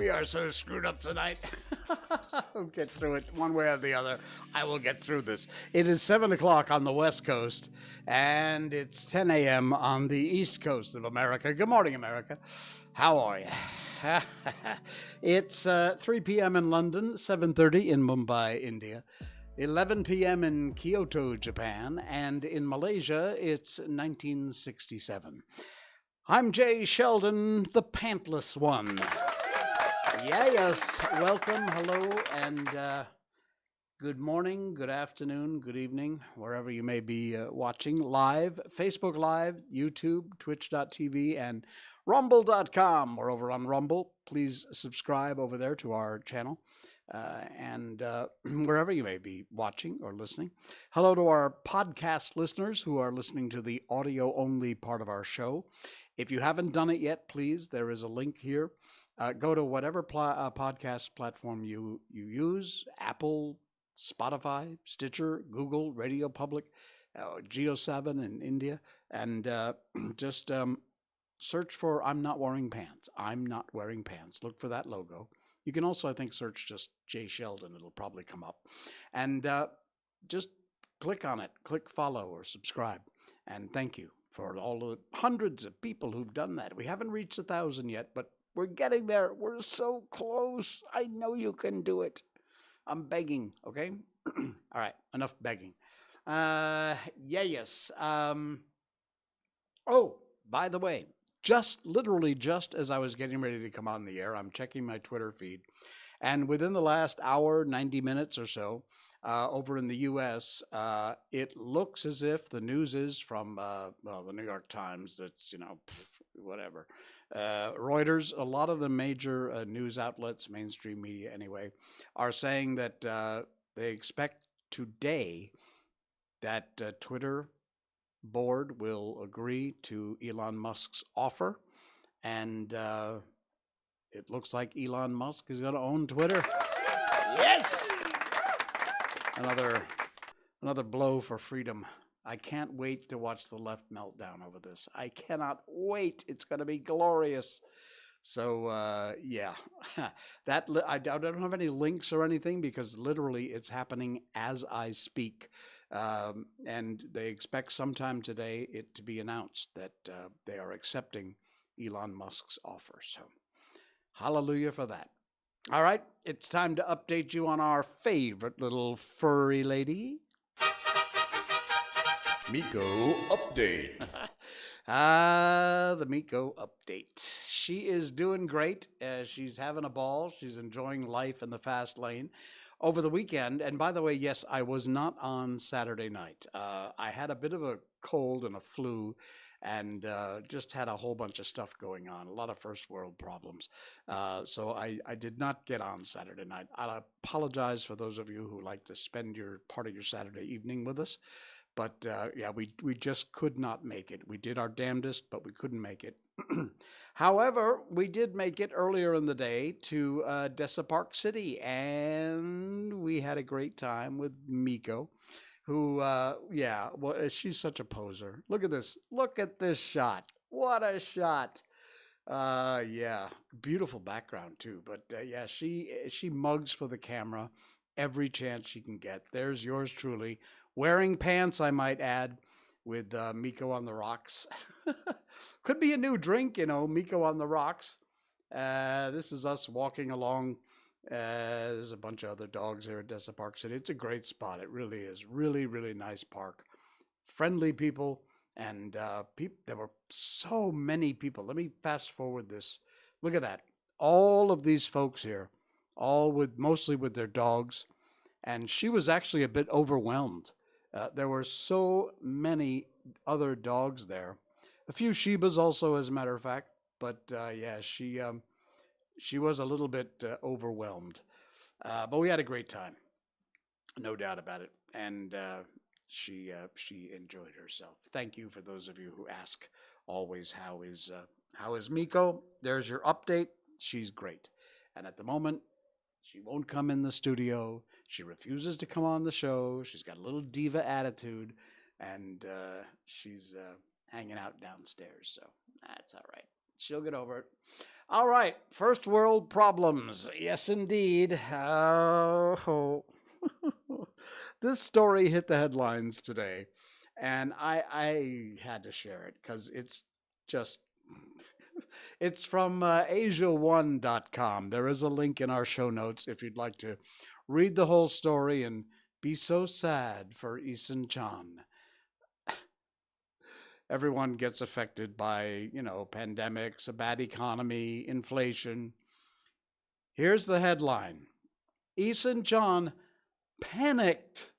We are so screwed up tonight. We'll get through it one way or the other. I will get through this. It is 7 o'clock on the West Coast, and it's 10 a.m. on the East Coast of America. Good morning, America. How are you? It's 3 p.m. in London, 7:30 in Mumbai, India, 11 p.m. in Kyoto, Japan, and in Malaysia, it's 1967. I'm Jay Sheldon, the pantless one. Yes, welcome, hello, and good morning, good afternoon, good evening, wherever you may be watching live, Facebook Live, YouTube, Twitch.tv, and Rumble.com. We're over on Rumble. Please subscribe over there to our channel, and wherever you may be watching or listening. Hello to our podcast listeners who are listening to the audio-only part of our show. If you haven't done it yet, please, there is a link here. Go to whatever podcast platform you use, Apple, Spotify, Stitcher, Google, Radio Public, Geo7 in India, and just search for I'm Not Wearing Pants. I'm Not Wearing Pants. Look for that logo. You can also, I think, search just Jay Sheldon. It'll probably come up. And just click on it. Click follow or subscribe. And thank you for all the hundreds of people who've done that. We haven't reached 1,000 yet, but we're getting there. We're so close. I know you can do it. I'm begging, okay? All right, enough begging. Yes. Oh, by the way, literally just as I was getting ready to come on the air, I'm checking my Twitter feed. And within the last hour, 90 minutes or so, over in the U.S., it looks as if the news is from, the New York Times, that's, whatever. Reuters, a lot of the major news outlets, mainstream media anyway, are saying that they expect today that Twitter board will agree to Elon Musk's offer. And it looks like Elon Musk is going to own Twitter. Yes! Another blow for freedom. I can't wait to watch the left meltdown over this. I cannot wait. It's going to be glorious. So, yeah. I don't have any links or anything because literally it's happening as I speak. And they expect sometime today it to be announced that they are accepting Elon Musk's offer. So, hallelujah for that. All right, it's time to update you on our favorite little furry lady. Miko update. The Miko update. She is doing great. She's having a ball. She's enjoying life in the fast lane. Over the weekend, and by the way, yes, I was not on Saturday night. I had a bit of a cold and a flu, and just had a whole bunch of stuff going on, a lot of first world problems. So I did not get on Saturday night. I apologize for those of you who like to spend part of your Saturday evening with us. But yeah, we just could not make it. We did our damnedest, but we couldn't make it. However, we did make it earlier in the day to Dessa Park City, and we had a great time with Miko, who, she's such a poser. Look at this. Look at this shot. What a shot. Yeah, beautiful background too. But yeah, she mugs for the camera every chance she can get. There's yours truly, wearing pants, I might add, with Miko on the rocks. Could be a new drink, Miko on the rocks. This is us walking along. There's a bunch of other dogs here at Dessa Park City. It's a great spot. It really is. Really, really nice park. Friendly people. And there were so many people. Let me fast forward this. Look at that. All of these folks here, mostly with their dogs. And she was actually a bit overwhelmed. There were so many other dogs there. A few Shibas also, as a matter of fact. But yeah, she was a little bit overwhelmed. But we had a great time. No doubt about it. And she enjoyed herself. Thank you for those of you who ask always, how is Miko? There's your update. She's great. And at the moment, she won't come in the studio. She refuses to come on the show. She's got a little diva attitude, and she's hanging out downstairs. So that's all right. She'll get over it. All right, first world problems. Yes, indeed. Oh, this story hit the headlines today, and I had to share it because it's just. It's from Asia1.com. There is a link in our show notes if you'd like to read the whole story and be so sad for Isun Chan. Everyone gets affected by, pandemics, a bad economy, inflation. Here's the headline. Isun Chan panicked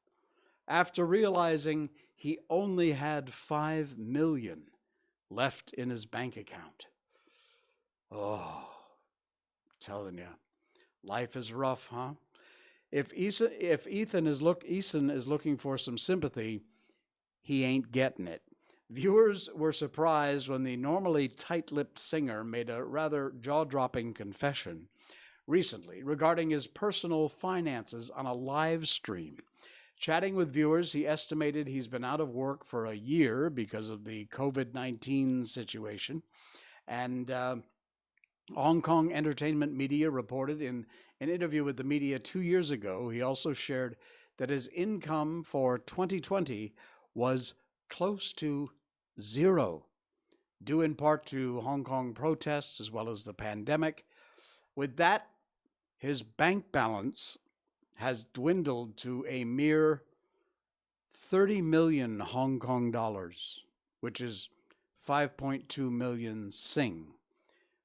after realizing he only had 5 million left in his bank account. Oh, telling you, life is rough, huh? If Ethan is looking for some sympathy, he ain't getting it. Viewers were surprised when the normally tight-lipped singer made a rather jaw-dropping confession recently regarding his personal finances on a live stream. Chatting with viewers, he estimated he's been out of work for a year because of the COVID-19 situation. And Hong Kong entertainment media reported in an interview with the media 2 years ago, he also shared that his income for 2020 was close to zero, due in part to Hong Kong protests as well as the pandemic. With that, his bank balance has dwindled to a mere 30 million Hong Kong dollars, which is 5.2 million Sing,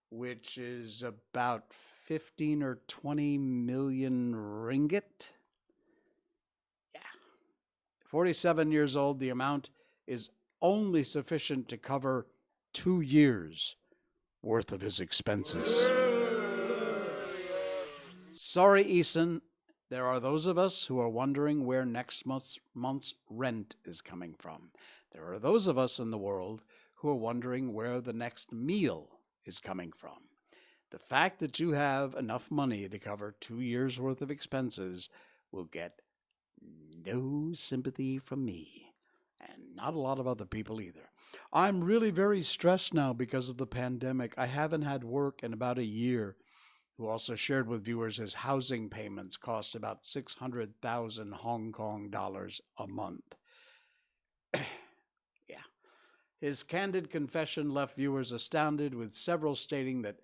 which is about 15 or 20 million ringgit. Yeah. 47 years old, the amount is only sufficient to cover 2 years worth of his expenses. Sorry, Eason. There are those of us who are wondering where next month's rent is coming from. There are those of us in the world who are wondering where the next meal is coming from. The fact that you have enough money to cover 2 years' worth of expenses will get no sympathy from me, and not a lot of other people either. I'm really very stressed now because of the pandemic. I haven't had work in about a year. Who also shared with viewers his housing payments cost about 600,000 Hong Kong dollars a month. Yeah. His candid confession left viewers astounded, with several stating that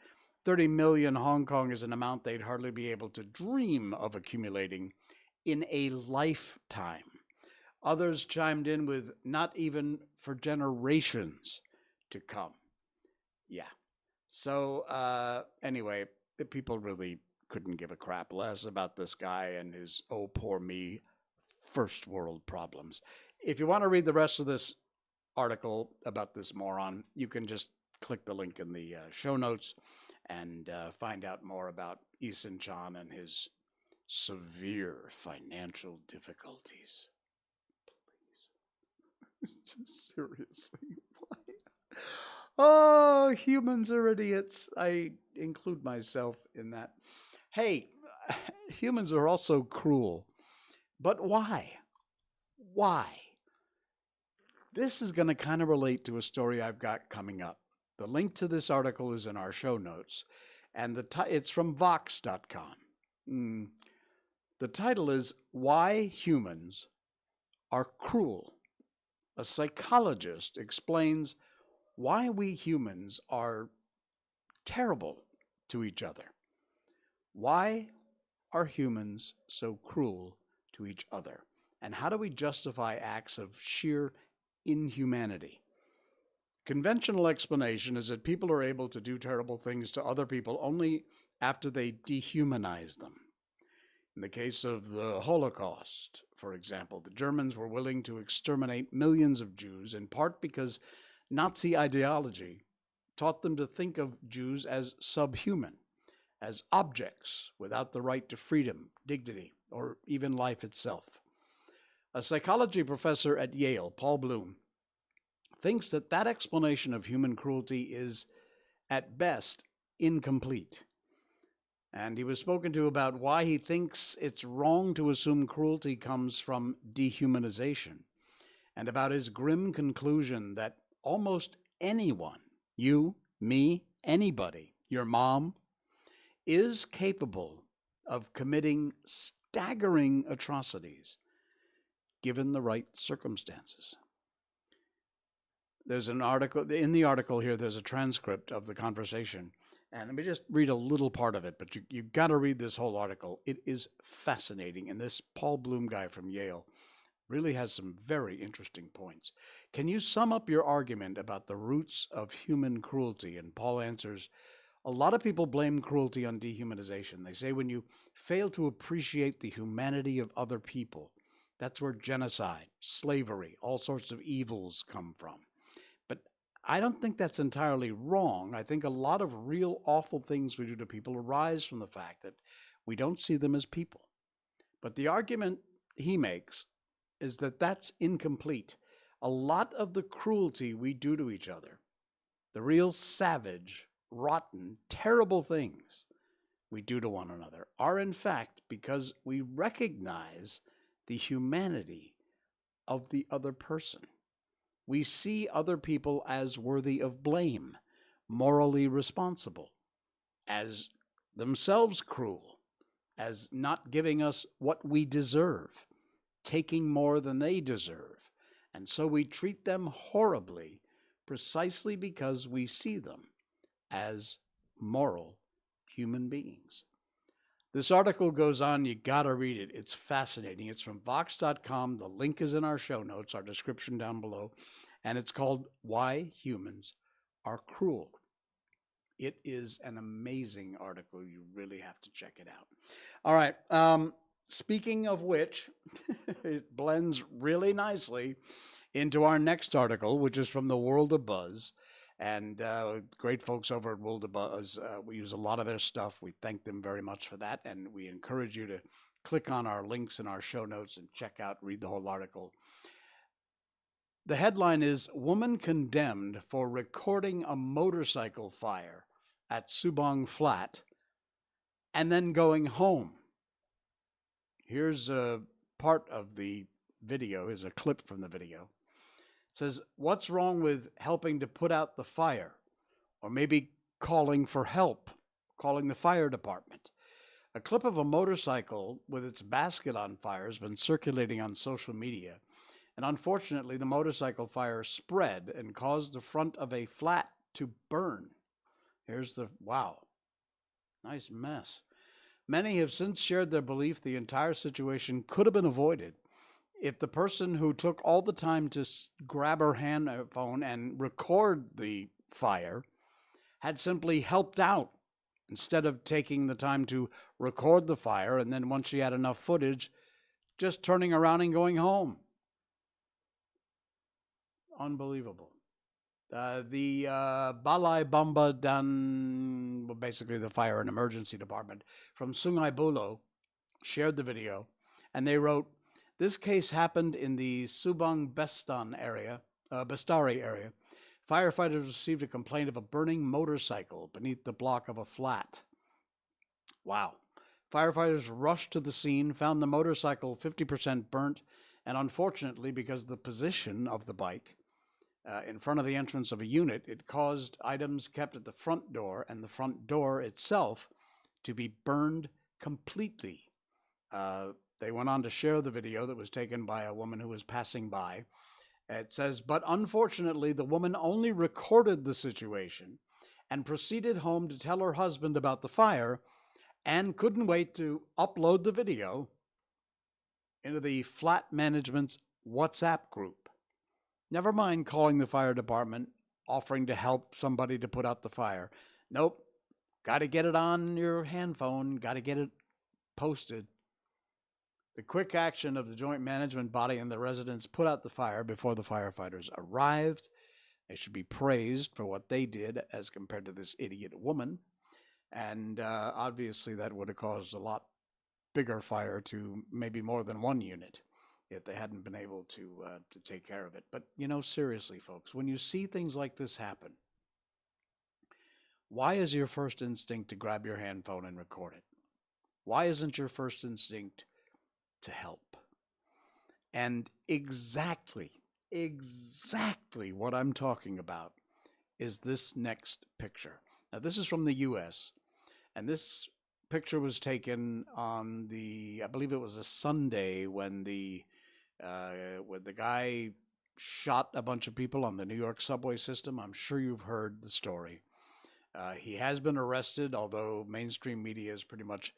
30 million Hong Kong is an amount they'd hardly be able to dream of accumulating in a lifetime. Others chimed in with not even for generations to come. Yeah. So, anyway, people really couldn't give a crap less about this guy and his oh poor me first world problems. If you want to read the rest of this article about this moron, you can just click the link in the show notes and find out more about Isun Chan and his severe financial difficulties. Please. Just seriously. Why? Oh, humans are idiots. I include myself in that. Hey, humans are also cruel. But why? Why? This is going to kind of relate to a story I've got coming up. The link to this article is in our show notes, and it's from Vox.com. The title is Why Humans Are Cruel. A psychologist explains why we humans are terrible to each other. Why are humans so cruel to each other? And how do we justify acts of sheer inhumanity? Conventional explanation is that people are able to do terrible things to other people only after they dehumanize them. In the case of the Holocaust, for example, the Germans were willing to exterminate millions of Jews, in part because Nazi ideology taught them to think of Jews as subhuman, as objects without the right to freedom, dignity, or even life itself. A psychology professor at Yale, Paul Bloom, thinks that explanation of human cruelty is, at best, incomplete. And he was spoken to about why he thinks it's wrong to assume cruelty comes from dehumanization, and about his grim conclusion that almost anyone, you, me, anybody, your mom, is capable of committing staggering atrocities given the right circumstances. There's an article, in the article here, there's a transcript of the conversation. And let me just read a little part of it, but you've got to read this whole article. It is fascinating. And this Paul Bloom guy from Yale really has some very interesting points. Can you sum up your argument about the roots of human cruelty? And Paul answers, a lot of people blame cruelty on dehumanization. They say when you fail to appreciate the humanity of other people, that's where genocide, slavery, all sorts of evils come from. But I don't think that's entirely wrong. I think a lot of real awful things we do to people arise from the fact that we don't see them as people. But the argument he makes is that that's incomplete. A lot of the cruelty we do to each other, the real savage, rotten, terrible things we do to one another, are in fact because we recognize the humanity of the other person. We see other people as worthy of blame, morally responsible, as themselves cruel, as not giving us what we deserve, taking more than they deserve. And so we treat them horribly precisely because we see them as moral human beings. This article goes on. You got to read it. It's fascinating. It's from Vox.com. The link is in our show notes, our description down below. And it's called Why Humans Are Cruel. It is an amazing article. You really have to check it out. All right. Speaking of which, it blends really nicely into our next article, which is from the World of Buzz. And great folks over at World of Buzz. We use a lot of their stuff. We thank them very much for that. And we encourage you to click on our links in our show notes and check out, read the whole article. The headline is, Woman Condemned for Recording a Motorcycle Fire at Subang Flat and then Going Home. Here's a part of the video. Here's a clip from the video. It says, what's wrong with helping to put out the fire? Or maybe calling for help, calling the fire department. A clip of a motorcycle with its basket on fire has been circulating on social media. And unfortunately, the motorcycle fire spread and caused the front of a flat to burn. Here's the, wow, nice mess. Many have since shared their belief the entire situation could have been avoided if the person who took all the time to grab her hand phone and record the fire had simply helped out instead of taking the time to record the fire and then once she had enough footage, just turning around and going home. Unbelievable. The Balai Bamba Dan, basically the fire and emergency department from Sungai Buloh, shared the video, and they wrote, this case happened in the Subang Bestari area. Firefighters received a complaint of a burning motorcycle beneath the block of a flat. Wow. Firefighters rushed to the scene, found the motorcycle 50% burnt, and unfortunately, because of the position of the bike in front of the entrance of a unit, it caused items kept at the front door and the front door itself to be burned completely. They went on to share the video that was taken by a woman who was passing by. It says, but unfortunately, the woman only recorded the situation and proceeded home to tell her husband about the fire and couldn't wait to upload the video into the flat management's WhatsApp group. Never mind calling the fire department, offering to help somebody to put out the fire. Nope. Got to get it on your hand phone. Got to get it posted. The quick action of the joint management body and the residents put out the fire before the firefighters arrived. They should be praised for what they did as compared to this idiot woman. And obviously that would have caused a lot bigger fire to maybe more than one unit if they hadn't been able to take care of it. But, you know, seriously, folks, when you see things like this happen, why is your first instinct to grab your hand phone and record it? Why isn't your first instinct to help? And exactly what I'm talking about is this next picture. Now, this is from the U.S., and this picture was taken on I believe it was a Sunday when the guy shot a bunch of people on the New York subway system. I'm sure you've heard the story. He has been arrested, although mainstream media has pretty much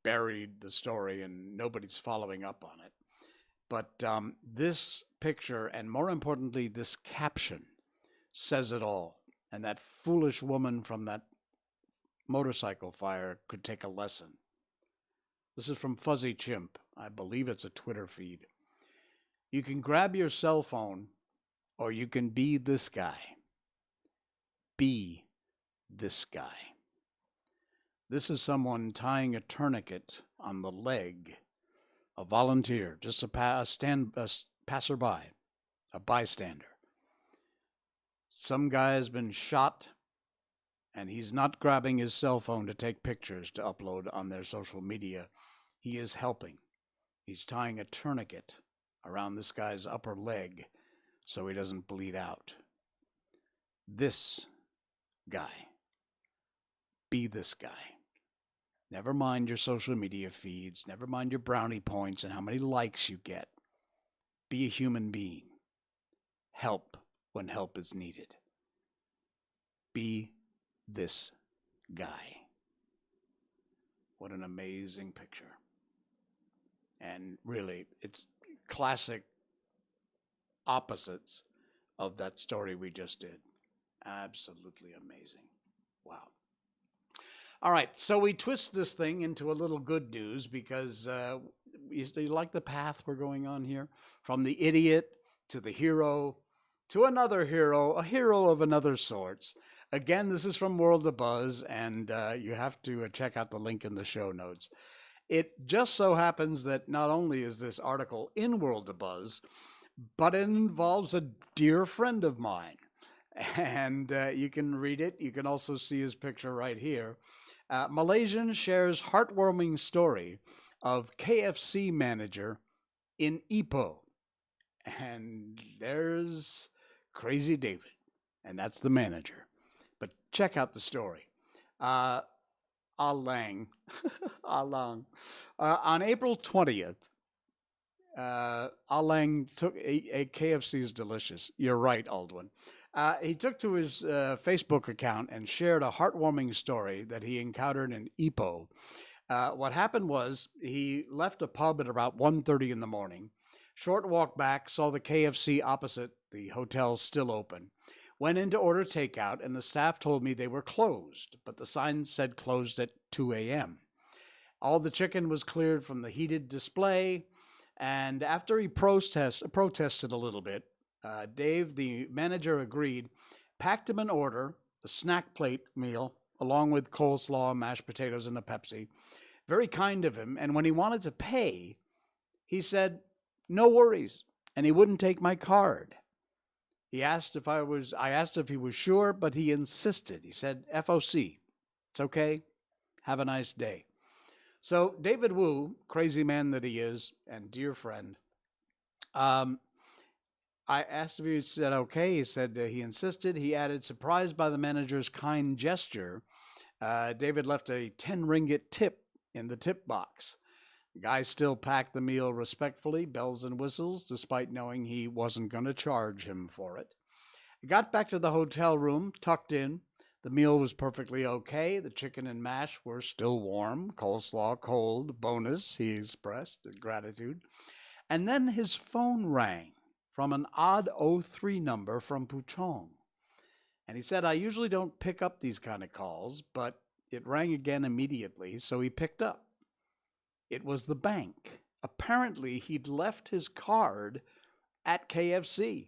buried the story and nobody's following up on it. But this picture, and more importantly, this caption, says it all. And that foolish woman from that motorcycle fire could take a lesson. This is from Fuzzy Chimp. I believe it's a Twitter feed. You can grab your cell phone, or you can be this guy. Be this guy. This is someone tying a tourniquet on the leg, a volunteer, just a passerby, a bystander. Some guy has been shot, and he's not grabbing his cell phone to take pictures to upload on their social media. He is helping. He's tying a tourniquet around this guy's upper leg so he doesn't bleed out. This guy. Be this guy. Never mind your social media feeds. Never mind your brownie points and how many likes you get. Be a human being. Help when help is needed. Be this guy. What an amazing picture. And really, it's classic opposites of that story we just did. Absolutely amazing. Wow. All right, so we twist this thing into a little good news because you like the path we're going on here? From the idiot to the hero to another hero, a hero of another sorts. Again, this is from World of Buzz, and you have to check out the link in the show notes. It just so happens that not only is this article in World of Buzz, but it involves a dear friend of mine. And you can read it. You can also see his picture right here. Malaysian shares heartwarming story of KFC manager in Ipoh. And there's Crazy David, and that's the manager. But check out the story. Alang. Alang. On April 20th, Alang took a KFC is delicious. You're right, Aldwin. He took to his Facebook account and shared a heartwarming story that he encountered in Ipoh. What happened was he left a pub at about 1:30 in the morning. Short walk back, saw the KFC opposite the hotel still open. Went in to order takeout, and the staff told me they were closed, but the sign said closed at 2 a.m. All the chicken was cleared from the heated display, and after he protested a little bit, Dave, the manager, agreed, packed him an order, a snack plate meal, along with coleslaw, mashed potatoes, and a Pepsi. Very kind of him, and when he wanted to pay, he said, "No worries," and he wouldn't take my card. I asked if he was sure, but he insisted. He said, "FOC, it's okay. Have a nice day." So David Wu, crazy man that he is, and dear friend, I asked if he said okay. He said he insisted. He added, surprised by the manager's kind gesture, David left a 10 ringgit tip in the tip box. The guy still packed the meal respectfully, bells and whistles, despite knowing he wasn't going to charge him for it. He got back to the hotel room, tucked in. The meal was perfectly okay. The chicken and mash were still warm, coleslaw cold, bonus, he expressed gratitude. And then his phone rang from an odd 03 number from Puchong. And he said, I usually don't pick up these kind of calls, but it rang again immediately, so he picked up. It was the bank. Apparently, he'd left his card at KFC.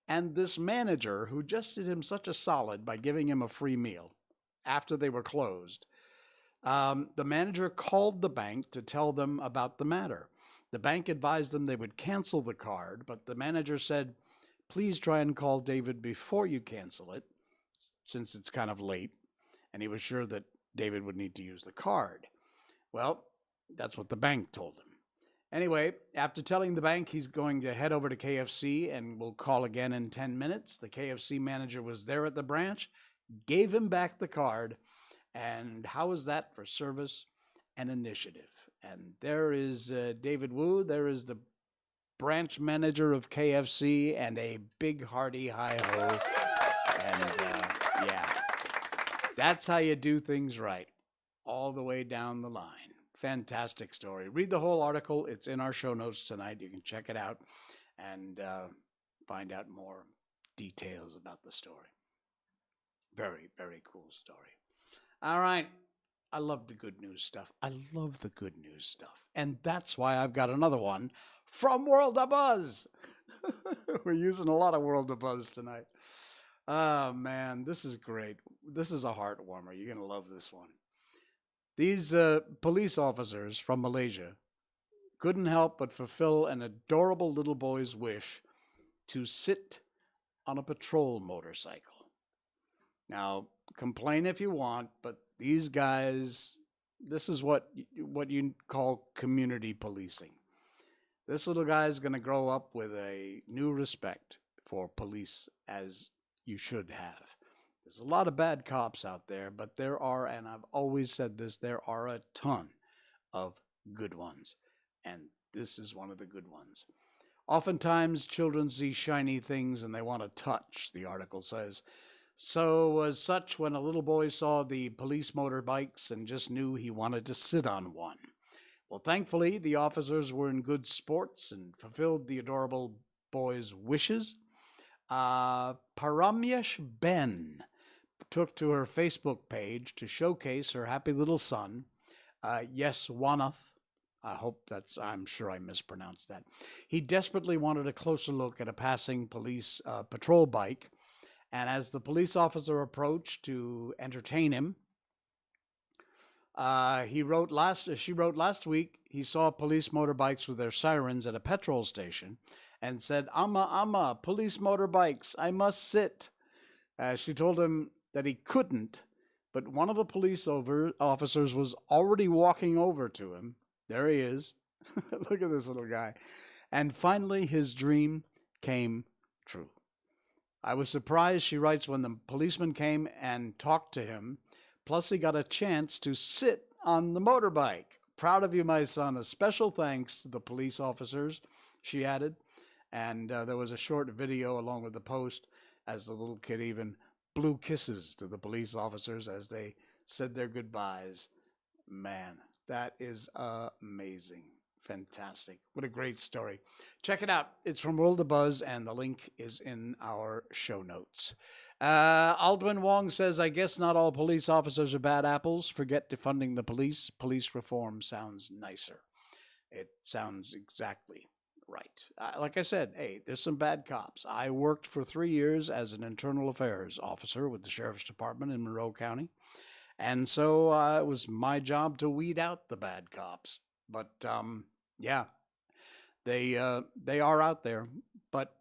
And this manager, who just did him such a solid by giving him a free meal after they were closed, the manager called the bank to tell them about the matter. The bank advised them they would cancel the card, but the manager said, please try and call David before you cancel it, since it's kind of late. And he was sure that David would need to use the card. Well, that's what the bank told him. Anyway, after telling the bank he's going to head over to KFC and will call again in 10 minutes, the KFC manager was there at the branch. gave him back the card. And how is that for service and initiative? And there is David Wu. There is the branch manager of KFC, and a big hearty hi-ho. And yeah, that's how you do things right, all the way down the line. Fantastic story. Read the whole article. It's in our show notes tonight. You can check it out and find out more details about the story. Very, very cool story. All right. I love the good news stuff. I love the good news stuff. And that's why I've got another one from World of Buzz. We're using a lot of World of Buzz tonight. Oh, man, this is great. This is a heart warmer. You're going to love this one. These police officers from Malaysia couldn't help but fulfill an adorable little boy's wish to sit on a patrol motorcycle. Now, complain if you want, but these guys, this is what you call community policing. This little guy is going to grow up with a new respect for police, as you should have. There's a lot of bad cops out there, but there are, and I've always said this, there are a ton of good ones. And this is one of the good ones. Oftentimes, children see shiny things and they want to touch, the article says. So was such when a little boy saw the police motorbikes and just knew he wanted to sit on one. Well, thankfully, the officers were in good sports and fulfilled the adorable boy's wishes. Paramyesh Ben took to her Facebook page to showcase her happy little son, Yes Wanath. I'm sure I mispronounced that. He desperately wanted a closer look at a passing police patrol bike. And as the police officer approached to entertain him, she wrote last week he saw police motorbikes with their sirens at a petrol station and said, Amma, police motorbikes, I must sit. She told him that he couldn't, but one of the police officers was already walking over to him. There he is. Look at this little guy. And finally, his dream came true. I was surprised, she writes, when the policeman came and talked to him. Plus, he got a chance to sit on the motorbike. Proud of you, my son. A special thanks to the police officers, she added. And there was a short video along with the post as the little kid even blew kisses to the police officers as they said their goodbyes. Man, that is amazing. Fantastic. What a great story. Check it out. It's from World of Buzz, and the link is in our show notes. Aldwin Wong says, I guess not all police officers are bad apples. Forget defunding the police. Police reform sounds nicer. It sounds exactly right. Like I said, hey, there's some bad cops. I worked for 3 years as an internal affairs officer with the Sheriff's Department in Monroe County. And so it was my job to weed out the bad cops. But yeah, they are out there. But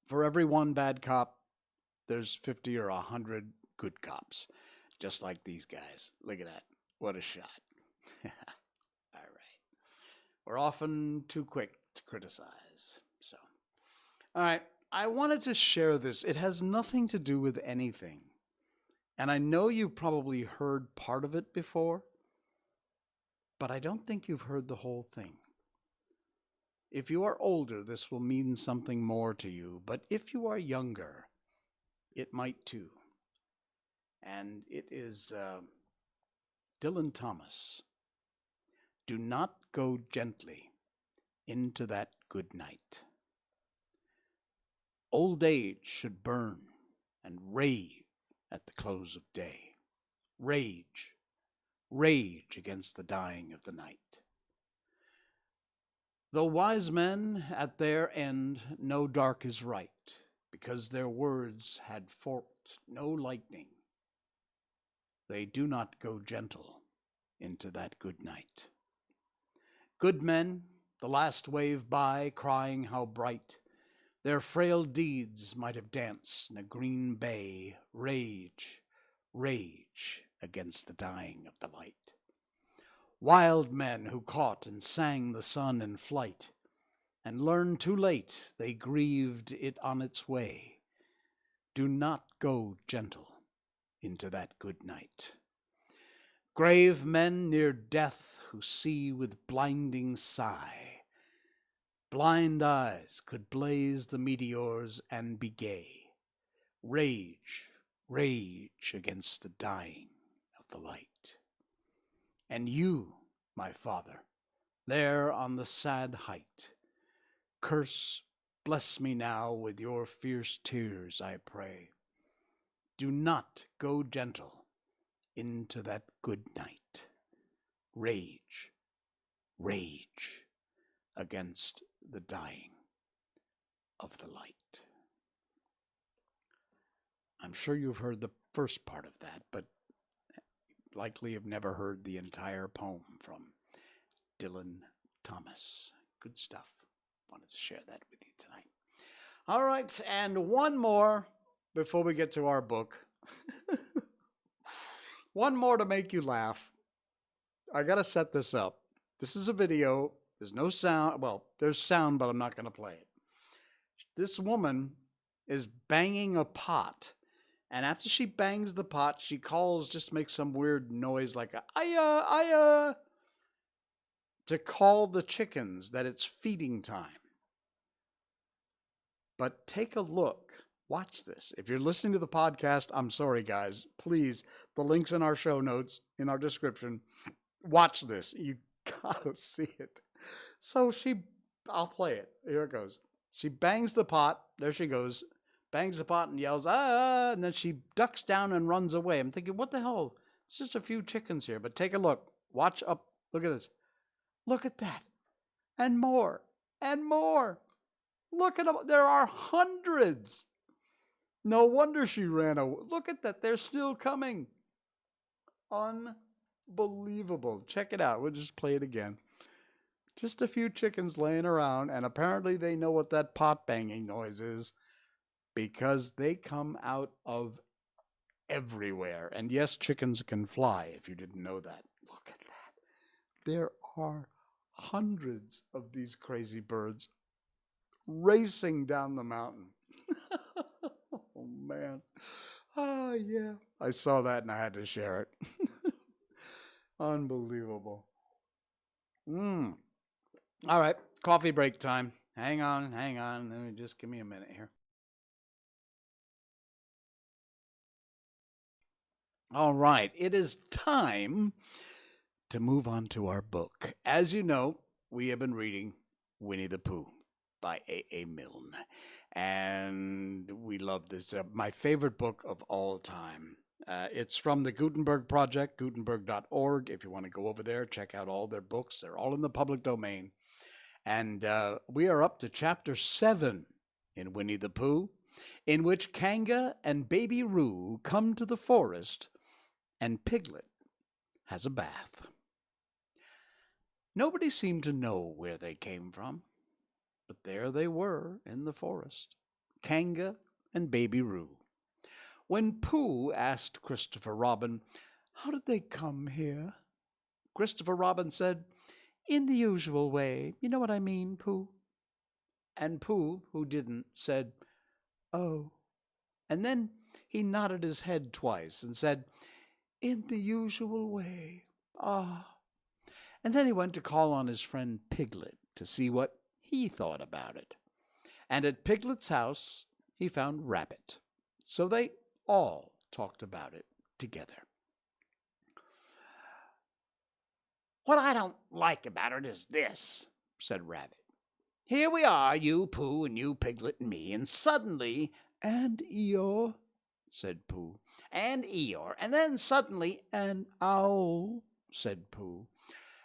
for every one bad cop, there's 50 or 100 good cops, just like these guys. Look at that. What a shot. All right. We're often too quick to criticize. So, all right. I wanted to share this. It has nothing to do with anything. And I know you've probably heard part of it before, but I don't think you've heard the whole thing. If you are older, this will mean something more to you, but if you are younger, it might too. And it is Dylan Thomas. Do not go gently into that good night. Old age should burn and rave at the close of day. Rage against the dying of the night. Though wise men at their end know dark is right, because their words had forked no lightning, they do not go gentle into that good night. Good men, the last wave by, crying how bright their frail deeds might have danced in a green bay, rage against the dying of the light. Wild men who caught and sang the sun in flight, and learned too late they grieved it on its way. do not go gentle into that good night. Grave men near death who see with blinding sigh, blind eyes could blaze the meteors and be gay. Rage, rage against the dying of the light. And you, my father, there on the sad height, curse, bless me now with your fierce tears, I pray. Do not go gentle into that good night. Rage, rage against the dying of the light. I'm sure you've heard the first part of that, but likely have never heard the entire poem from Dylan Thomas. Good stuff. Wanted to share that with you tonight. All right, and one more before we get to our book. One more to make you laugh. I got to set this up. This is a video. There's no sound. Well, there's sound, but I'm not going to play it. This woman is banging a pot. And after she bangs the pot, she calls, just makes some weird noise like a aya, to call the chickens that it's feeding time. But take a look. Watch this. If you're listening to the podcast, I'm sorry, guys. Please, the link's in our show notes, in our description. Watch this. You gotta see it. So I'll play it. Here it goes. She bangs the pot. There she goes. Bangs the pot and yells, ah, and then she ducks down and runs away. I'm thinking, what the hell? It's just a few chickens here. But take a look. Watch up. Look at this. Look at that. And more. And more. Look at them. There are hundreds. No wonder she ran away. Look at that. They're still coming. Unbelievable. Check it out. We'll just play it again. Just a few chickens laying around, and apparently they know what that pot banging noise is because they come out of everywhere. And yes, chickens can fly, if you didn't know that. Look at that. There are hundreds of these crazy birds racing down the mountain. Oh, man. Oh, yeah. I saw that and I had to share it. Unbelievable. All right. Coffee break time. Hang on. Let me just give me a minute here. All right. It is time to move on to our book. As you know, we have been reading Winnie the Pooh by A.A. Milne. And we love this. My favorite book of all time. It's from the Gutenberg Project, gutenberg.org. If you want to go over there, check out all their books. They're all in the public domain. And we are up to chapter 7 in Winnie the Pooh, in which Kanga and Baby Roo come to the forest and Piglet has a bath. Nobody seemed to know where they came from, but there they were in the forest, Kanga and Baby Roo. When Pooh asked Christopher Robin, "How did they come here?" Christopher Robin said, "In the usual way. You know what I mean, Pooh?" And Pooh, who didn't, said, "Oh." And then he nodded his head twice and said, "In the usual way. Ah." And then he went to call on his friend Piglet to see what he thought about it. And at Piglet's house, he found Rabbit. So they all talked about it together. "What I don't like about it is this," said Rabbit. "Here we are, you Pooh and you Piglet and me, and suddenly—" "And Eeyore," said Pooh. "And Eeyore, and then suddenly—" "And Owl," said Pooh.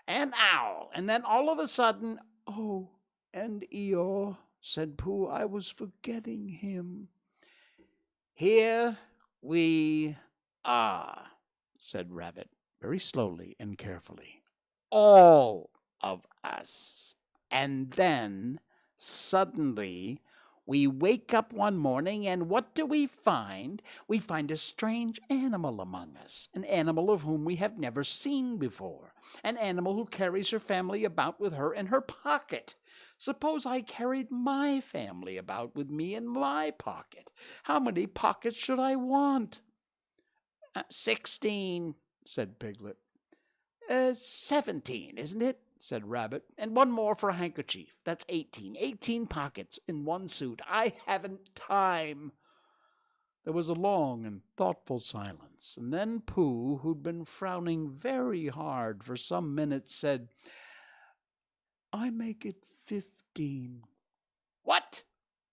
"And Owl, and then all of a sudden—" "Oh, and Eeyore," said Pooh. "I was forgetting him." "Here we are," said Rabbit, very slowly and carefully. "All of us. And then, suddenly, we wake up one morning, and what do we find? We find a strange animal among us, an animal of whom we have never seen before, an animal who carries her family about with her in her pocket. Suppose I carried my family about with me in my pocket. How many pockets should I want?" 16, said Piglet. 17, isn't it?" said Rabbit. "And one more for a handkerchief. That's 18. 18 pockets in one suit. I haven't time." There was a long and thoughtful silence, and then Pooh, who'd been frowning very hard for some minutes, said, "I make it 15. "What?"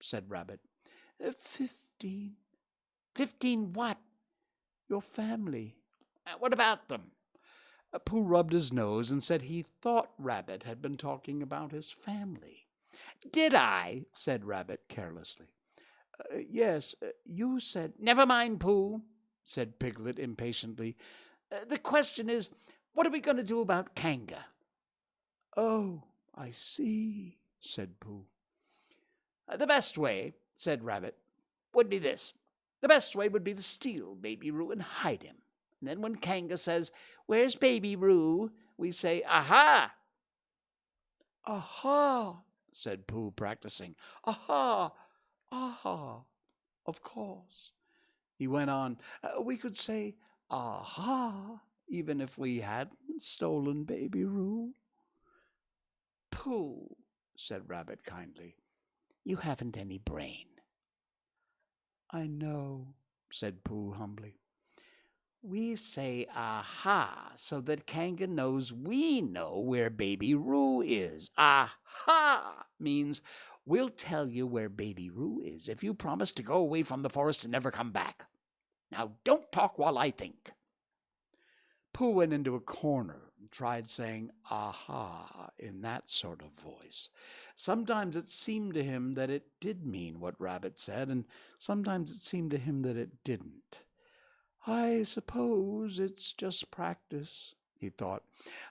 said Rabbit. 15. 15 what?" "Your family." "What about them?" Pooh rubbed his nose and said he thought Rabbit had been talking about his family. "Did I?" said Rabbit carelessly. "Yes, you said—" "Never mind, Pooh," said Piglet impatiently. "The question is, what are we going to do about Kanga?" "Oh, I see," said Pooh. "The best way," said Rabbit, "would be this. The best way would be to steal Baby Roo and hide him. And then when Kanga says, 'Where's Baby Roo?' we say, 'Aha!'" "Aha!" said Pooh, practicing. "Aha! Aha! Of course." He went on, "We could say, 'Aha!' even if we hadn't stolen Baby Roo." "Pooh," said Rabbit kindly, "you haven't any brain." "I know," said Pooh humbly. "We say 'aha' so that Kanga knows we know where Baby Roo is. 'Aha' means we'll tell you where Baby Roo is if you promise to go away from the forest and never come back. Now don't talk while I think." Pooh went into a corner and tried saying "aha" in that sort of voice. Sometimes it seemed to him that it did mean what Rabbit said, and sometimes it seemed to him that it didn't. "I suppose it's just practice," he thought.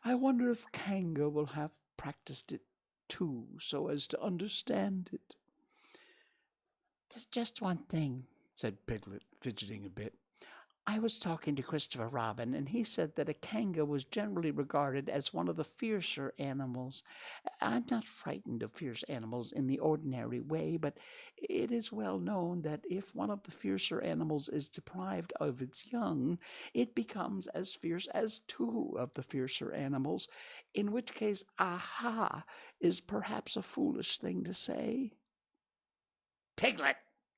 "I wonder if Kanga will have practiced it too, so as to understand it." "There's just one thing," said Piglet, fidgeting a bit. "I was talking to Christopher Robin, and he said that a Kanga was generally regarded as one of the fiercer animals. I'm not frightened of fierce animals in the ordinary way, but it is well known that if one of the fiercer animals is deprived of its young, it becomes as fierce as two of the fiercer animals, in which case 'aha' is perhaps a foolish thing to say." "Piglet,"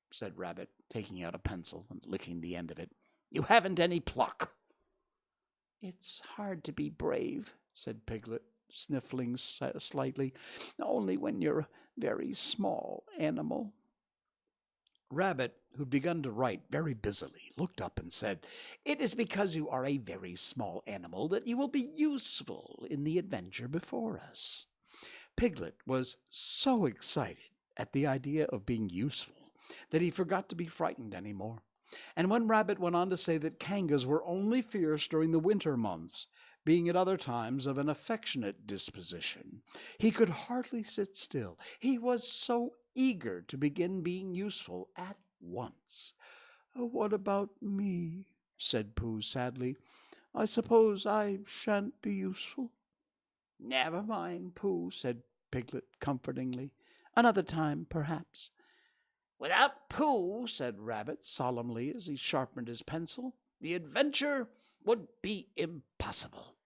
said Rabbit, taking out a pencil and licking the end of it, "you haven't any pluck." "It's hard to be brave," said Piglet, sniffling slightly, "only when you're a very small animal." Rabbit, who'd begun to write very busily, looked up and said, "It is because you are a very small animal that you will be useful in the adventure before us." Piglet was so excited at the idea of being useful that he forgot to be frightened any more. And when Rabbit went on to say that Kangas were only fierce during the winter months, being at other times of an affectionate disposition, he could hardly sit still. He was so eager to begin being useful at once. "What about me?" said Pooh sadly. "I suppose I shan't be useful." "Never mind, Pooh," said Piglet comfortingly. "Another time, perhaps." "Without Pooh," said Rabbit solemnly as he sharpened his pencil, "the adventure would be impossible."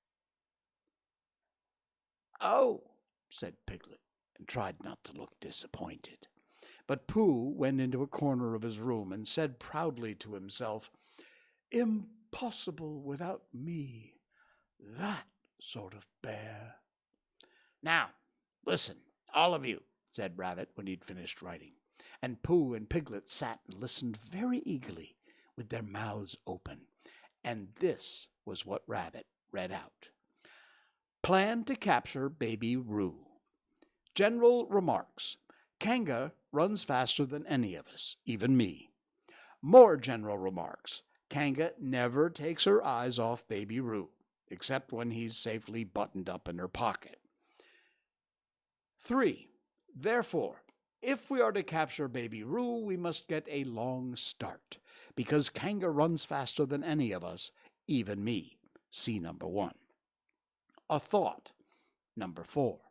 "Oh," said Piglet, and tried not to look disappointed. But Pooh went into a corner of his room and said proudly to himself, "Impossible without me. That sort of bear." "Now, listen, all of you," said Rabbit when he'd finished writing. And Pooh and Piglet sat and listened very eagerly, with their mouths open. And this was what Rabbit read out. "Plan to capture Baby Roo. General remarks. Kanga runs faster than any of us, even me. More general remarks. Kanga never takes her eyes off Baby Roo, except when he's safely buttoned up in her pocket. 3. Therefore, if we are to capture Baby Roo, we must get a long start, because Kanga runs faster than any of us, even me. See number 1. A thought. Number 4.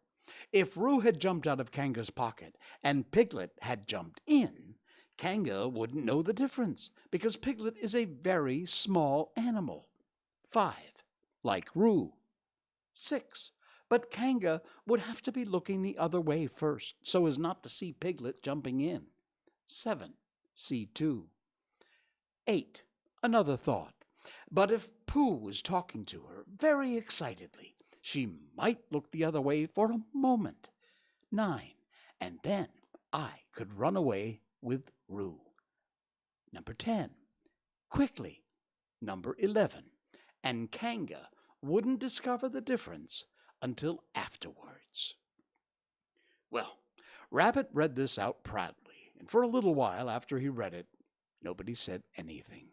If Roo had jumped out of Kanga's pocket and Piglet had jumped in, Kanga wouldn't know the difference because Piglet is a very small animal. 5, like Roo. 6, but Kanga would have to be looking the other way first so as not to see Piglet jumping in. 7, C2. 8, another thought. But if Pooh was talking to her very excitedly, she might look the other way for a moment. 9, and then I could run away with Roo. Number 10, quickly. Number 11, and Kanga wouldn't discover the difference until afterwards. Well, Rabbit read this out proudly, and for a little while after he read it, nobody said anything.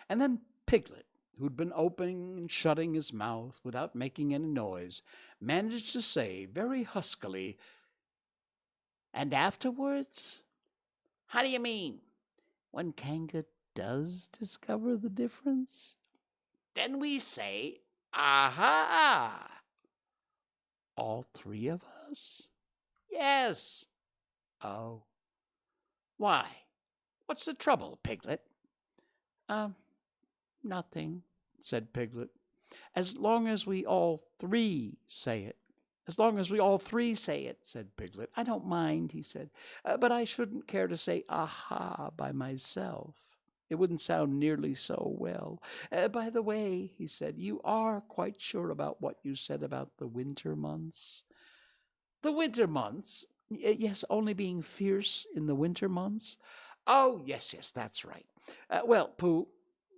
And then Piglet, who'd been opening and shutting his mouth without making any noise, managed to say very huskily, "And afterwards? How do you mean? When Kanga does discover the difference? Then we say, 'Aha!' All 3 of us? Yes. Oh. Why? What's the trouble, Piglet?" Nothing, said Piglet. As long as we all 3 say it. As long as we all 3 say it, said Piglet. I don't mind, he said, but I shouldn't care to say aha by myself. It wouldn't sound nearly so well. By the way, he said, you are quite sure about what you said about the winter months? The winter months? Yes, only being fierce in the winter months? Oh, yes, that's right. Well, Pooh,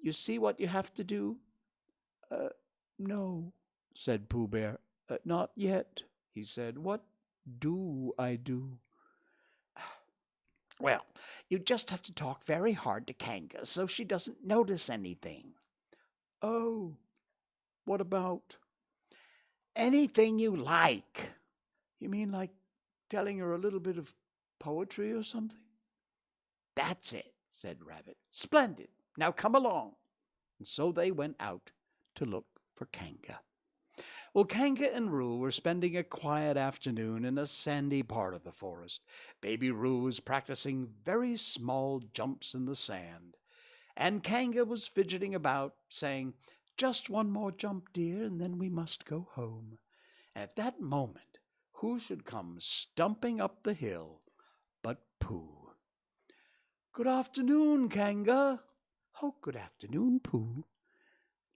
you see what you have to do? No, said Pooh Bear. Not yet, he said. What do I do? Well, you just have to talk very hard to Kanga so she doesn't notice anything. Oh, what about? Anything you like. You mean like telling her a little bit of poetry or something? That's it, said Rabbit. Splendid. Now come along. And so they went out to look for Kanga. Well, Kanga and Roo were spending a quiet afternoon in a sandy part of the forest. Baby Roo was practicing very small jumps in the sand, and Kanga was fidgeting about, saying, "Just one more jump, dear, and then we must go home." And at that moment, who should come stumping up the hill but Pooh. "Good afternoon, Kanga." "Oh, good afternoon, Pooh."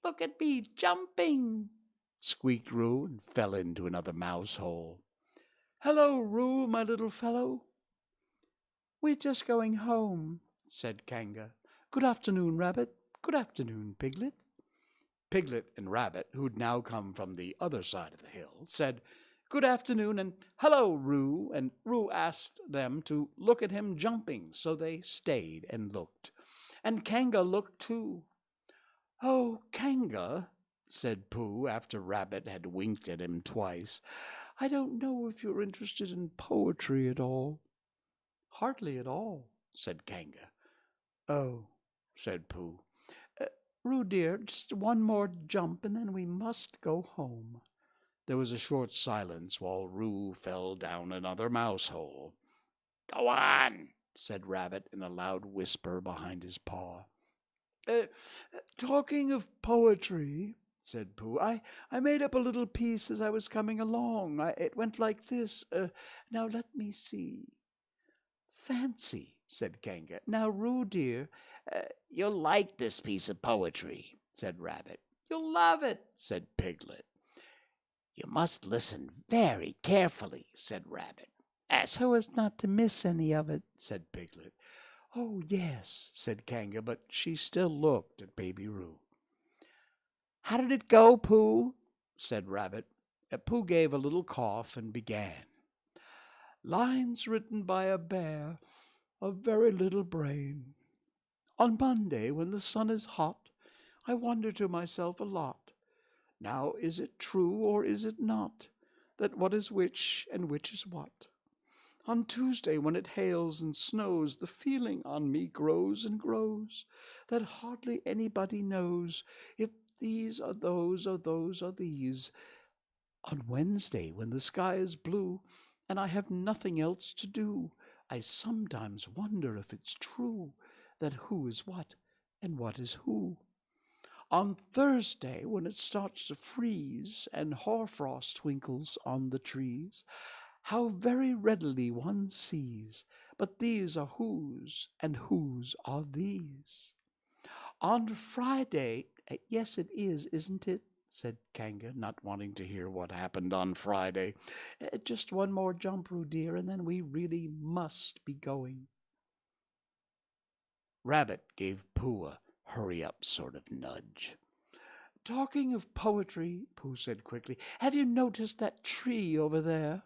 "Look at me jumping," squeaked Roo and fell into another mouse hole. "Hello, Roo, my little fellow." "We're just going home," said Kanga. "Good afternoon, Rabbit. Good afternoon, Piglet." Piglet and Rabbit, who'd now come from the other side of the hill, said, "Good afternoon," and "Hello, Roo," and Roo asked them to look at him jumping, so they stayed and looked. And Kanga looked too. "Oh, Kanga," said Pooh, after Rabbit had winked at him twice, "I don't know if you're interested in poetry at all." "Hardly at all," said Kanga. "Oh," said Pooh. "Roo, dear, just one more jump, and then we must go home." There was a short silence while Roo fell down another mouse hole. "Go on," said Rabbit in a loud whisper behind his paw. "Talking of poetry," said Pooh, I made up a little piece as I was coming along. It went like this. Now let me see." "Fancy," said Kanga. "Now, Roo, dear." "You'll like this piece of poetry," said Rabbit. "You'll love it," said Piglet. "You must listen very carefully," said Rabbit. "So as not to miss any of it," said Piglet. "Oh, yes," said Kanga, but she still looked at Baby Roo. "How did it go, Pooh?" said Rabbit. Pooh gave a little cough and began. "Lines written by a bear of very little brain. On Monday, when the sun is hot, I wonder to myself a lot. Now, is it true or is it not, that what is which and which is what? On Tuesday, when it hails and snows, the feeling on me grows and grows, that hardly anybody knows if these are those or those are these. On Wednesday, when the sky is blue, and I have nothing else to do, I sometimes wonder if it's true that who is what and what is who. On Thursday, when it starts to freeze and hoarfrost twinkles on the trees, how very readily one sees, but these are whose, and whose are these. On Friday, yes, it is, isn't it? Said Kanga, not wanting to hear what happened on Friday. Just one more jump, Roo dear, and then we really must be going. Rabbit gave Pooh a hurry-up sort of nudge. Talking of poetry, Pooh said quickly, have you noticed that tree over there?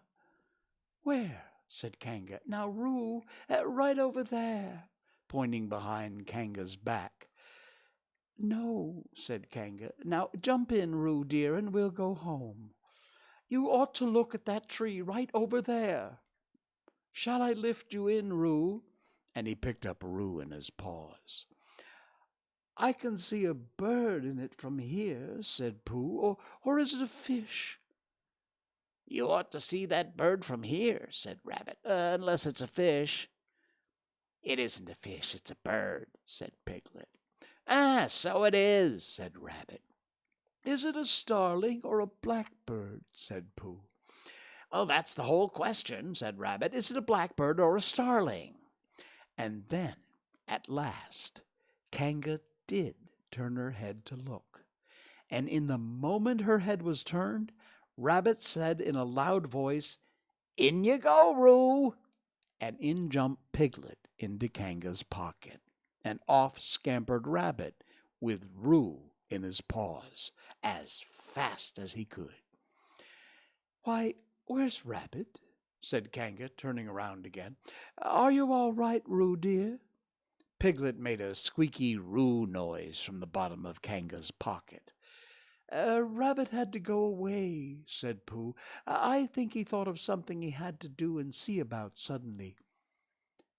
Where? Said Kanga. Now, Roo, right over there, pointing behind Kanga's back. No, said Kanga. Now jump in, Roo dear, and we'll go home. You ought to look at that tree right over there. Shall I lift you in, Roo? And he picked up Roo in his paws. I can see a bird in it from here, said Pooh, or is it a fish? You ought to see that bird from here, said Rabbit, unless it's a fish. It isn't a fish, it's a bird, said Piglet. Ah, so it is, said Rabbit. Is it a starling or a blackbird? Said Pooh. Oh, that's the whole question, said Rabbit. Is it a blackbird or a starling? And then, at last, Kanga did turn her head to look. And in the moment her head was turned, Rabbit said in a loud voice, In you go, Roo! And in jumped Piglet into Kanga's pocket. And off scampered Rabbit with Roo in his paws as fast as he could. Why, where's Rabbit? Said Kanga, turning around again. Are you all right, Roo dear? Piglet made a squeaky Roo noise from the bottom of Kanga's pocket. Rabbit had to go away, said Pooh. I think he thought of something he had to do and see about suddenly.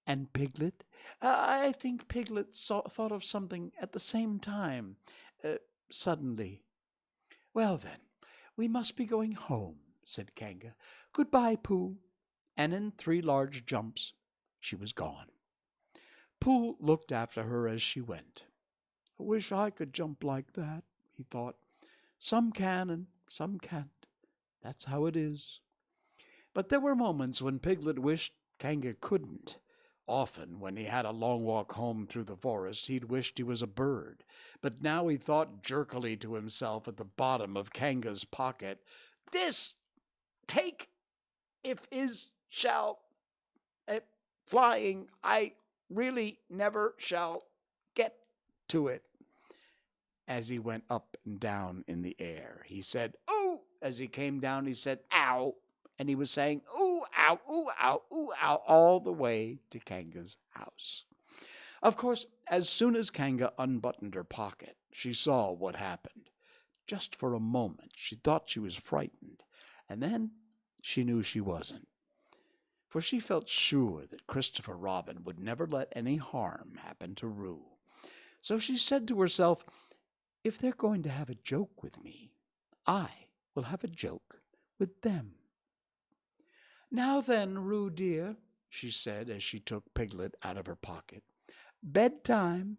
And Piglet? I think Piglet thought of something at the same time, suddenly. Well, then, we must be going home, said Kanga. Goodbye, Pooh. And in 3 large jumps, she was gone. Pooh looked after her as she went. I wish I could jump like that, he thought. Some can and some can't. That's how it is. But there were moments when Piglet wished Kanga couldn't. Often, when he had a long walk home through the forest, he'd wished he was a bird. But now he thought jerkily to himself at the bottom of Kanga's pocket, This take, if is shall, flying, I really never shall get to it. As he went up and down in the air, he said, Ooh! As he came down, he said, Ow! And he was saying, Ooh, ow, ooh, ow, ooh, ow, all the way to Kanga's house. Of course, as soon as Kanga unbuttoned her pocket, she saw what happened. Just for a moment, she thought she was frightened, and then she knew she wasn't. For she felt sure that Christopher Robin would never let any harm happen to Roo. So she said to herself, If they're going to have a joke with me, I will have a joke with them. Now then, Roo dear, she said as she took Piglet out of her pocket, bedtime.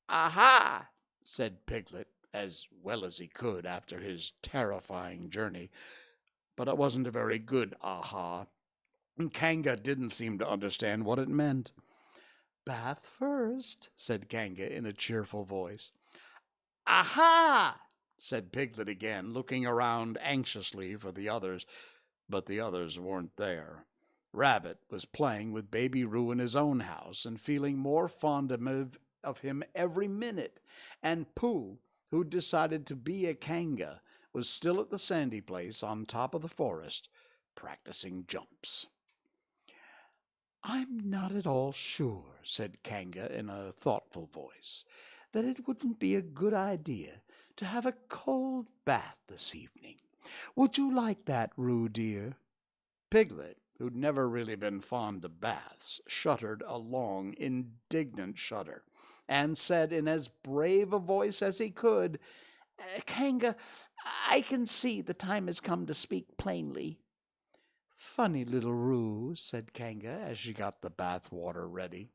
Aha, said Piglet, as well as he could after his terrifying journey. But it wasn't a very good aha. Kanga didn't seem to understand what it meant. Bath first, said Kanga in a cheerful voice. Aha, said Piglet again, looking around anxiously for the others. But the others weren't there. Rabbit was playing with Baby Roo in his own house and feeling more fond of him every minute. And Pooh, who'd decided to be a Kanga, was still at the sandy place on top of the forest, practicing jumps. I'm not at all sure, said Kanga in a thoughtful voice, that it wouldn't be a good idea to have a cold bath this evening. Would you like that, Roo dear? Piglet, who'd never really been fond of baths, shuddered a long, indignant shudder, and said in as brave a voice as he could, Kanga, I can see the time has come to speak plainly." "Funny little Roo," said Kanga as she got the bath water ready.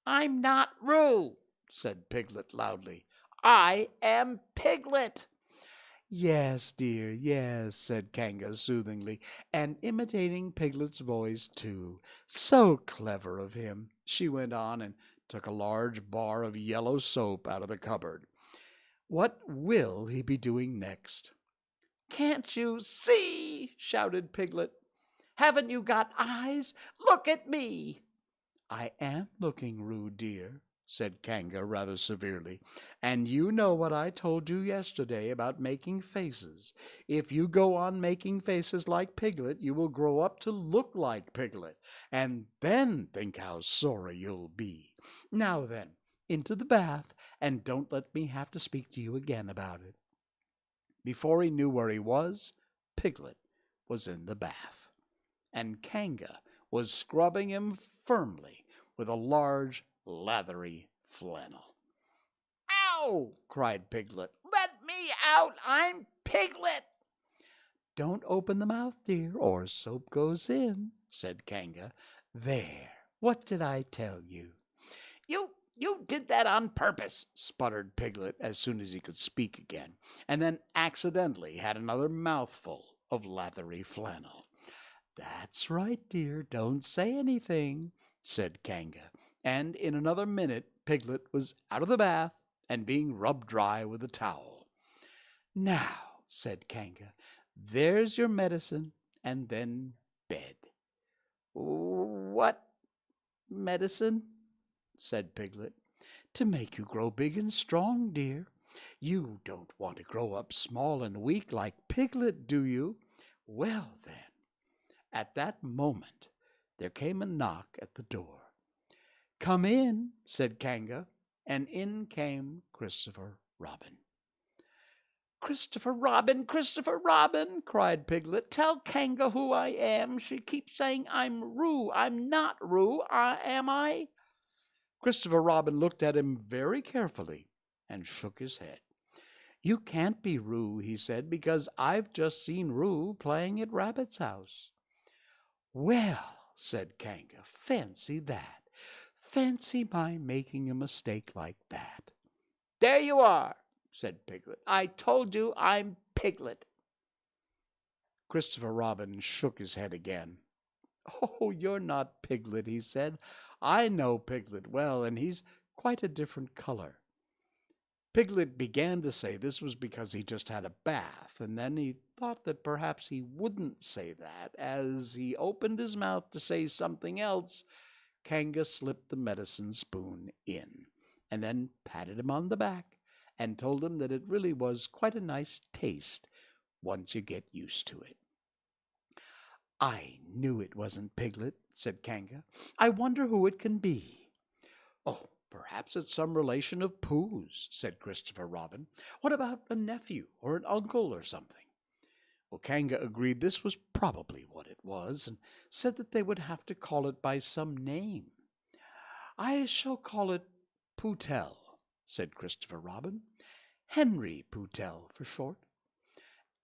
"I'm not Roo," said Piglet loudly. "I am Piglet." "Yes, dear, yes," said Kanga soothingly, and imitating Piglet's voice too. "So clever of him." She went on and took a large bar of yellow soap out of the cupboard. "What will he be doing next?" "Can't you see?" shouted Piglet. "Haven't you got eyes? Look at me." "I am looking, Roo dear," said Kanga rather severely, "and you know what I told you yesterday about making faces. If you go on making faces like Piglet, you will grow up to look like Piglet, and then think how sorry you'll be. Now then, into the bath, and don't let me have to speak to you again about it." Before he knew where he was, Piglet was in the bath, and Kanga was scrubbing him firmly with a large, lathery flannel. "Ow!" cried Piglet. "Let me out! I'm Piglet!" "Don't open the mouth, dear, or soap goes in," said Kanga. "There! What did I tell you?" You did that on purpose," sputtered Piglet as soon as he could speak again, and then accidentally had another mouthful of lathery flannel. "That's right, dear, don't say anything," said Kanga, and in another minute Piglet was out of the bath and being rubbed dry with a towel. "Now," said Kanga, "there's your medicine, and then bed." "What medicine?" said Piglet. "To make you grow big and strong, dear. You don't want to grow up small and weak like Piglet, do you? Well, then." At that moment there came a knock at the door. "Come in," said Kanga, and in came Christopher Robin. "Christopher Robin, Christopher Robin," cried Piglet, "tell Kanga who I am. She keeps saying I'm Roo. I'm not Roo, am I?" Christopher Robin looked at him very carefully and shook his head. "You can't be Roo," he said, "because I've just seen Roo playing at Rabbit's house." "Well," said Kanga, "fancy that. Fancy my making a mistake like that." "There you are," said Piglet. "I told you I'm Piglet." Christopher Robin shook his head again. "Oh, you're not Piglet," he said. "I know Piglet well, and he's quite a different color." Piglet began to say this was because he just had a bath, and then he thought that perhaps he wouldn't say that. As he opened his mouth to say something else, Kanga slipped the medicine spoon in, and then patted him on the back, and told him that it really was quite a nice taste once you get used to it. "I knew it wasn't Piglet," said Kanga. "I wonder who it can be." "Oh, perhaps it's some relation of Pooh's," said Christopher Robin. "What about a nephew or an uncle or something?" Well, Kanga agreed this was probably what it was, and said that they would have to call it by some name. "I shall call it Pootel," said Christopher Robin. "Henry Pootel for short."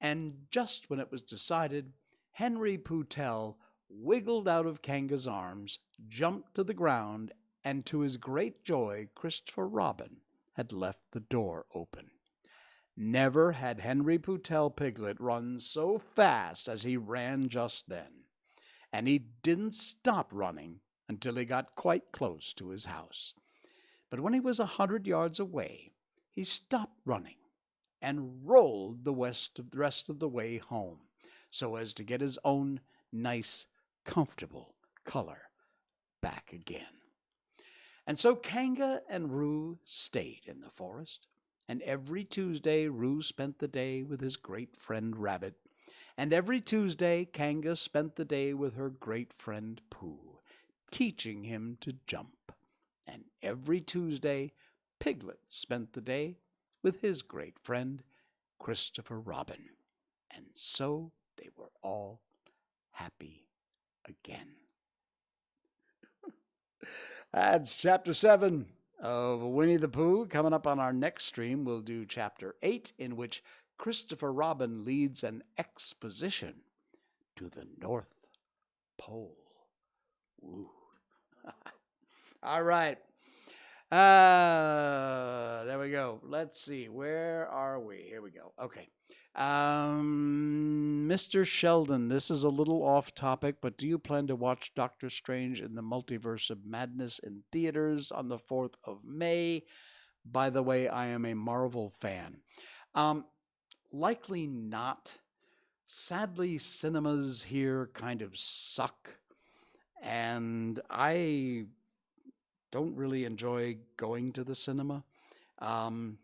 And just when it was decided, Henry Pootel wiggled out of Kanga's arms, jumped to the ground, and to his great joy Christopher Robin had left the door open. Never had Henry Pootel Piglet run so fast as he ran just then, and he didn't stop running until he got quite close to his house. But when he was 100 yards away, he stopped running and rolled the rest of the way home, so as to get his own nice, comfortable color back again. And so Kanga and Roo stayed in the forest, and every Tuesday Roo spent the day with his great friend Rabbit, and every Tuesday Kanga spent the day with her great friend Pooh, teaching him to jump, and every Tuesday Piglet spent the day with his great friend Christopher Robin, and so they were all happy again. That's chapter 7 of Winnie the Pooh. Coming up on our next stream, we'll do chapter 8, in which Christopher Robin leads an expedition to the North Pole. Ooh. All right. There we go. Let's see. Where are we? Here we go. Okay. Mr. Sheldon, this is a little off topic, but do you plan to watch Doctor Strange in the Multiverse of Madness in theaters on the 4th of May? By the way, I am a Marvel fan. Likely not. Sadly, cinemas here kind of suck, and I don't really enjoy going to the cinema. I'm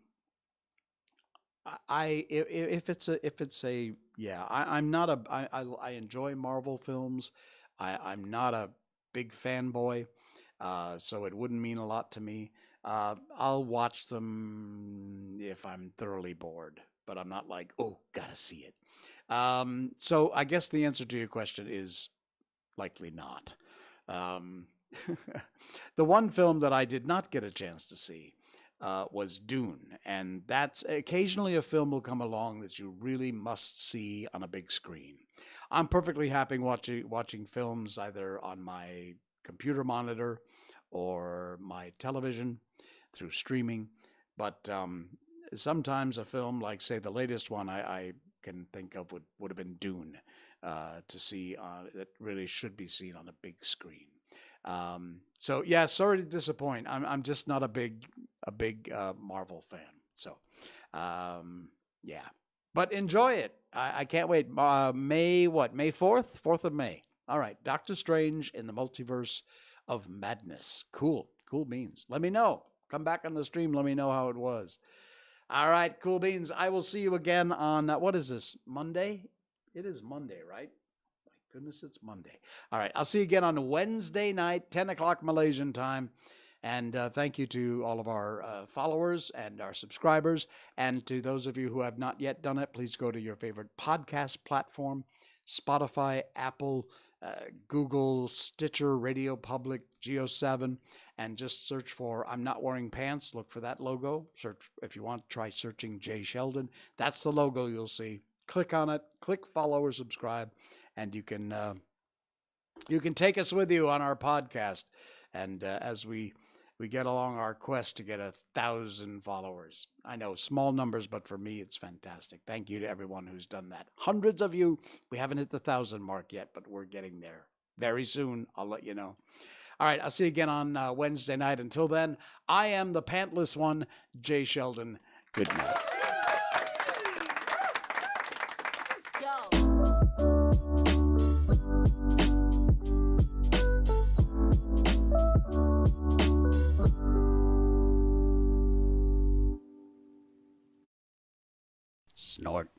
not I enjoy Marvel films. I'm not a big fanboy, so it wouldn't mean a lot to me. I'll watch them if I'm thoroughly bored, but I'm not like, oh, gotta see it. So I guess the answer to your question is likely not. Um, the one film that I did not get a chance to see was Dune, and that's occasionally a film will come along that you really must see on a big screen. I'm perfectly happy watching films either on my computer monitor or my television through streaming, but sometimes a film like, say, the latest one I can think of would have been Dune to see that really should be seen on a big screen. So yeah, sorry to disappoint. I'm just not a big Marvel fan. So yeah, but enjoy it. I can't wait. May 4th? 4th of May. All right, Doctor Strange in the Multiverse of Madness. Cool beans. Let me know. Come back on the stream. Let me know how it was. All right, cool beans. I will see you again on what is this? Monday? It is Monday, right? Goodness, it's Monday. All right, I'll see you again on Wednesday night, 10 o'clock Malaysian time. And thank you to all of our followers and our subscribers. And to those of you who have not yet done it, please go to your favorite podcast platform, Spotify, Apple, Google, Stitcher, Radio Public, Geo7, and just search for I'm Not Wearing Pants. Look for that logo. Search if you want, try searching Jay Sheldon. That's the logo you'll see. Click on it, click follow or subscribe. And you can take us with you on our podcast, and as we get along our quest to get 1,000 followers. I know small numbers, but for me it's fantastic. Thank you to everyone who's done that. Hundreds of you. We haven't hit the 1,000 mark yet, but we're getting there very soon. I'll let you know. All right, I'll see you again on Wednesday night. Until then, I am the pantless one, Jay Sheldon. Good night. Snort.